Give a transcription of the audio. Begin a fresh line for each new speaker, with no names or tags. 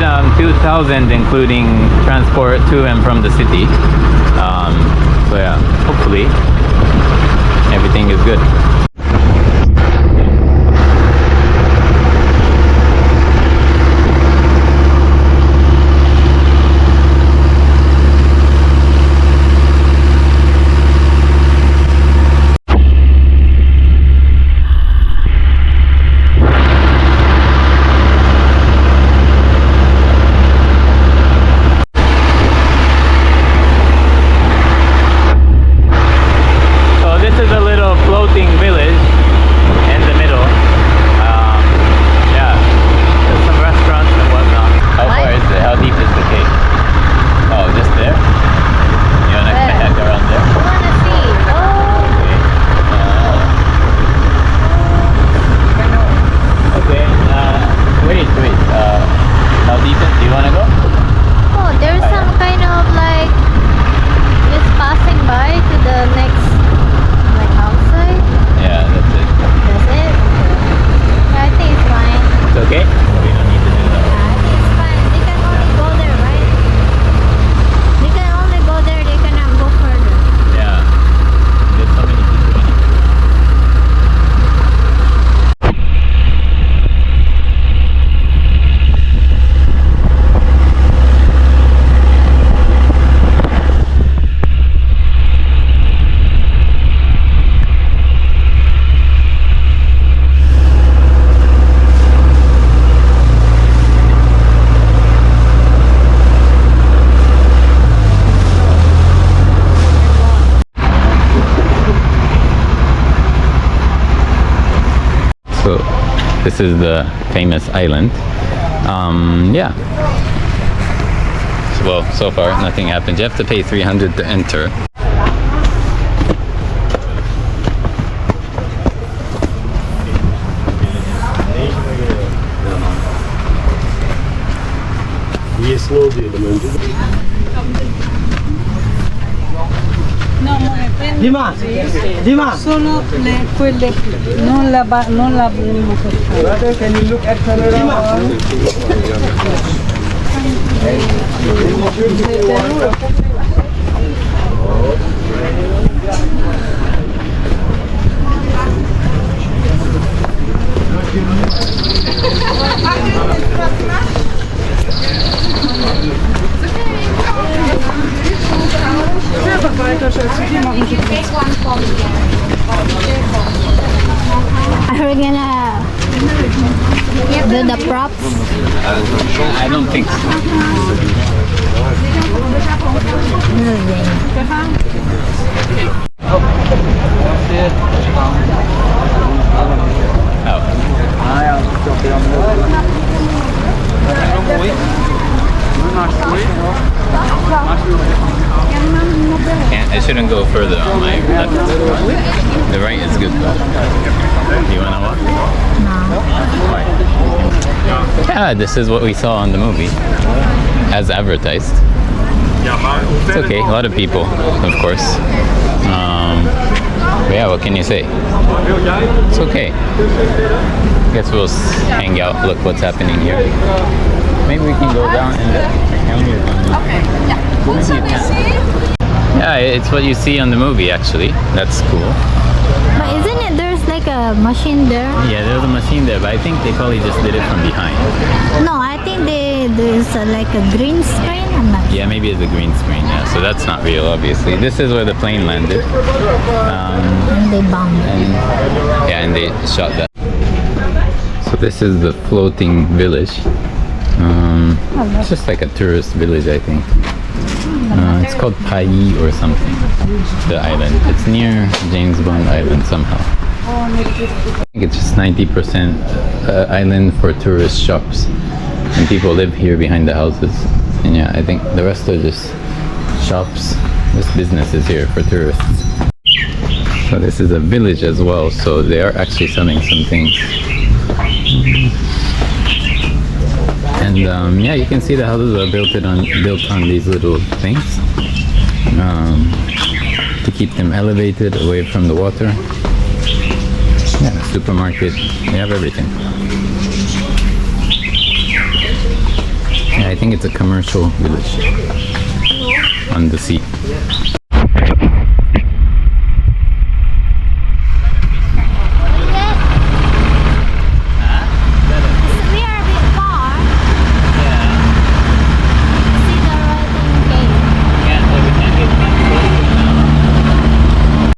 2,000 including transport to and from the city. So yeah, hopefully everything is good. Floating village in the middle. Yeah, there's some restaurants and whatnot. How far is it? How deep is the cave? Oh, just there? You wanna kayak around there?
I wanna see.
Okay. Wait. How deep is? Do you wanna go?
Oh, there's some kind of like just passing by to the next outside.
Yeah, that's it.
That's it? Yeah, I think it's fine.
It's okay? We don't need to do that.
Yeah, I think it's fine. They can only go there, right? They can only go there, they cannot go further.
Yeah. There's so many people in it. So this is the famous island. Yeah. Well, so far nothing happened. You have to pay 300 to enter.
Dima. Solo quelle non la abbiamo fatto. Can you look at
Are we gonna do the props?
I don't think so. I shouldn't go further on my left. The right is good though. Do you wanna walk?
No.
Why? Yeah, this is what we saw on the movie, as advertised. It's okay, a lot of people, of course. But yeah, what can you say? It's okay. I guess we'll hang out, look what's happening here. Maybe we can go down and yeah, it's what you see on the movie actually. That's cool.
But isn't it there's like a machine there?
Yeah, there's a machine there, but I think they probably just did it from behind.
No, I think there's like a green screen. I'm not
Yeah, maybe it's a green screen, yeah. So that's not real, obviously. This is where the plane landed.
and they bombed.
And they shot that. So this is the floating village. It's just like a tourist village, I think. It's called Panyee or something, the island. It's near James Bond Island somehow. I think it's just 90% island for tourist shops. And people live here behind the houses. And yeah, I think the rest are just shops, just businesses here for tourists. So this is a village as well, so they are actually selling some things. And yeah, you can see the houses are built on these little things to keep them elevated away from the water. Yeah, the supermarket, they have everything. Yeah, I think it's a commercial village on the sea.